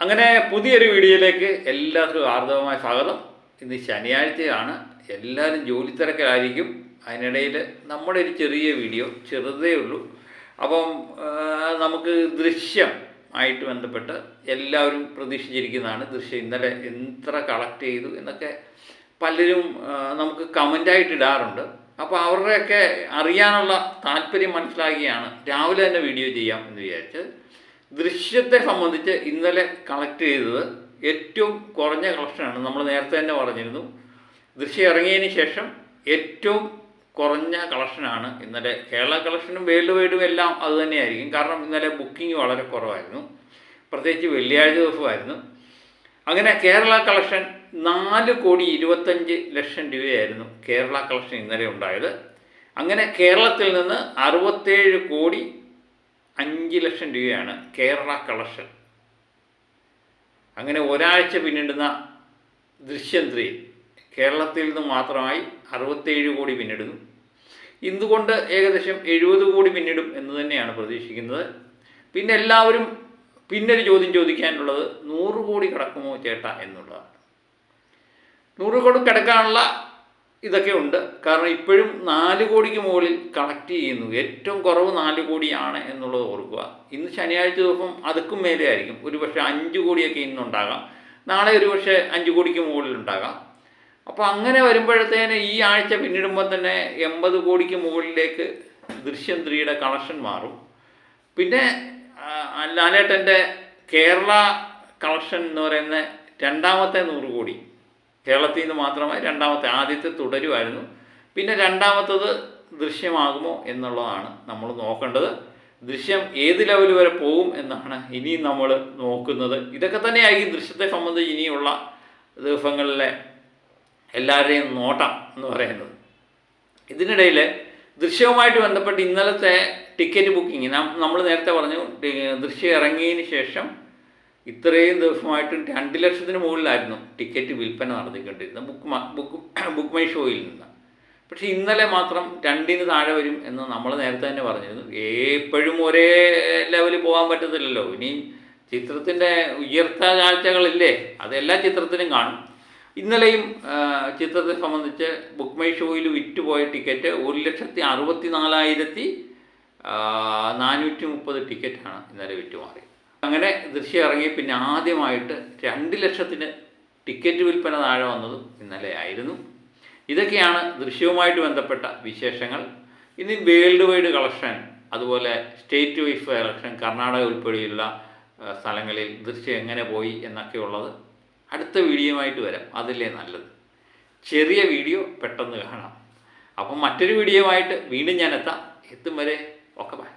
അങ്ങനെ പുതിയൊരു വീഡിയോയിലേക്ക് എല്ലാവർക്കും ആർദ്രവമായ സ്വാഗതം. ഇന്ന് ശനിയാഴ്ചയാണ്, എല്ലാവരും ജോലി തിരക്കിലായിരിക്കും. അതിനിടയിൽ നമ്മുടെ ഒരു ചെറിയ വീഡിയോ, ചെറുതേ ഉള്ളൂ. അപ്പം നമുക്ക് ദൃശ്യം ആയിട്ട് ബന്ധപ്പെട്ട് എല്ലാവരും പ്രതീക്ഷിച്ചിരിക്കുന്നതാണ്. ദൃശ്യം ഇന്നലെ എത്ര കളക്ട് ചെയ്തു എന്നൊക്കെ പലരും നമുക്ക് കമൻ്റായിട്ട് ഇടാറുണ്ട്. അപ്പോൾ അവരുടെയൊക്കെ അറിയാനുള്ള താല്പര്യം മനസ്സിലാക്കിയാണ് രാവിലെ തന്നെ വീഡിയോ ചെയ്യാം എന്ന് വിചാരിച്ച്. ദൃശ്യത്തെ സംബന്ധിച്ച് ഇന്നലെ കളക്ട് ചെയ്തത് ഏറ്റവും കുറഞ്ഞ കളക്ഷനാണ്. നമ്മൾ നേരത്തെ തന്നെ പറഞ്ഞിരുന്നു, ദൃശ്യം ഇറങ്ങിയതിന് ശേഷം ഏറ്റവും കുറഞ്ഞ കളക്ഷനാണ് ഇന്നലെ. കേരള കളക്ഷനും വേൾഡ് വൈഡും എല്ലാം അതുതന്നെയായിരിക്കും. കാരണം ഇന്നലെ ബുക്കിംഗ് വളരെ കുറവായിരുന്നു, പ്രത്യേകിച്ച് വെള്ളിയാഴ്ച ദിവസമായിരുന്നു. അങ്ങനെ കേരള കളക്ഷൻ 4,25,00,000 രൂപയായിരുന്നു കേരള കളക്ഷൻ ഇന്നലെ ഉണ്ടായത്. അങ്ങനെ കേരളത്തിൽ നിന്ന് 67,05,00,000 രൂപയാണ് കേരള കളക്ഷൻ. അങ്ങനെ ഒരാഴ്ച പിന്നിടുന്ന ദൃശ്യം 3 കേരളത്തിൽ നിന്ന് മാത്രമായി 67 കോടി പിന്നിടുന്നു. ഇതുകൊണ്ട് ഏകദേശം 70 കോടി പിന്നിടും എന്ന് തന്നെയാണ് പ്രതീക്ഷിക്കുന്നത്. പിന്നെ എല്ലാവരും പിന്നൊരു ചോദ്യം ചോദിക്കാനുള്ളത് 100 കോടി കിടക്കുമോ ചേട്ടാ എന്നുള്ളതാണ്. 100 കോടി കിടക്കാനുള്ള ഇതൊക്കെ ഉണ്ട്. കാരണം ഇപ്പോഴും 4 കോടിക്ക് മുകളിൽ കളക്ട് ചെയ്യുന്നു. ഏറ്റവും കുറവ് 4 കോടിയാണ് എന്നുള്ളത് ഓർക്കുക. ഇന്ന് ശനിയാഴ്ച ദിവസം അതുക്കും മേലെ ആയിരിക്കും. ഒരു പക്ഷേ 5 കോടിയൊക്കെ ഇന്നുണ്ടാകാം, നാളെ ഒരു പക്ഷേ 5 കോടിക്ക് മുകളിലുണ്ടാകാം. അപ്പോൾ അങ്ങനെ വരുമ്പോഴത്തേന് ഈ ആഴ്ച പിന്നിടുമ്പോൾ തന്നെ 80 കോടിക്ക് മുകളിലേക്ക് ദൃശ്യം 3യുടെ കളക്ഷൻ മാറും. പിന്നെ ലാലേട്ടൻ്റെ കേരള കളക്ഷൻ എന്ന് പറയുന്ന രണ്ടാമത്തെ 100 കോടി കേരളത്തിൽ നിന്ന് മാത്രമായി രണ്ടാമത്തെ. ആദ്യത്തെ തുടരുമായിരുന്നു, പിന്നെ രണ്ടാമത്തത് ദൃശ്യമാകുമോ എന്നുള്ളതാണ് നമ്മൾ നോക്കേണ്ടത്. ദൃശ്യം ഏത് ലെവൽ വരെ പോകും എന്നാണ് ഇനിയും നമ്മൾ നോക്കുന്നത്. ഇതൊക്കെ തന്നെയായിരിക്കും ദൃശ്യത്തെ സംബന്ധിച്ച് ഇനിയുള്ള ദിവസങ്ങളിലെ എല്ലാവരുടെയും നോട്ടം എന്ന് പറയുന്നത്. ഇതിനിടയിൽ ദൃശ്യവുമായിട്ട് ബന്ധപ്പെട്ട് ഇന്നലത്തെ ടിക്കറ്റ് ബുക്കിംഗ് നമ്മൾ നേരത്തെ പറഞ്ഞു, ദൃശ്യം ഇറങ്ങിയതിന് ശേഷം ഇത്രയും ദിവസമായിട്ടും 2 ലക്ഷത്തിന് മുകളിലായിരുന്നു ടിക്കറ്റ് വിൽപ്പന നടത്തിക്കൊണ്ടിരുന്നത് ബുക്ക് മൈ ഷോയിൽ നിന്ന്. പക്ഷേ ഇന്നലെ മാത്രം 2-ന് താഴെ വരും എന്ന് നമ്മൾ നേരത്തെ തന്നെ പറഞ്ഞിരുന്നു. എപ്പോഴും ഒരേ ലെവലിൽ പോകാൻ പറ്റത്തില്ലല്ലോ. ഇനിയും ചിത്രത്തിൻ്റെ ഉയർത്ത കാഴ്ചകളില്ലേ, അതെല്ലാ ചിത്രത്തിനും കാണും. ഇന്നലെയും ചിത്രത്തെ സംബന്ധിച്ച് ബുക്ക് മൈ ഷോയിൽ വിറ്റുപോയ ടിക്കറ്റ് 1,64,430 ടിക്കറ്റാണ് ഇന്നലെ വിറ്റുമാറി. അങ്ങനെ ദൃശ്യം ഇറങ്ങി പിന്നെ ആദ്യമായിട്ട് 2 ലക്ഷത്തിന് ടിക്കറ്റ് വിൽപ്പന താഴെ വന്നതും ഇന്നലെ ആയിരുന്നു. ഇതൊക്കെയാണ് ദൃശ്യവുമായിട്ട് ബന്ധപ്പെട്ട വിശേഷങ്ങൾ. ഇനി വേൾഡ് വൈഡ് കളക്ഷൻ, അതുപോലെ സ്റ്റേറ്റ് വൈസ് കളക്ഷൻ, കർണാടക ഉൾപ്പെടെയുള്ള സ്ഥലങ്ങളിൽ ദൃശ്യം എങ്ങനെ പോയി എന്നൊക്കെയുള്ളത് അടുത്ത വീഡിയോയുമായിട്ട് വരാം. അതല്ലേ നല്ലത്. ചെറിയ വീഡിയോ പെട്ടെന്ന് കാണാം. അപ്പം മറ്റൊരു വീഡിയോയുമായിട്ട് വീണ്ടും ഞാൻ എത്തും വരെ ഒക്കെ ബൈ.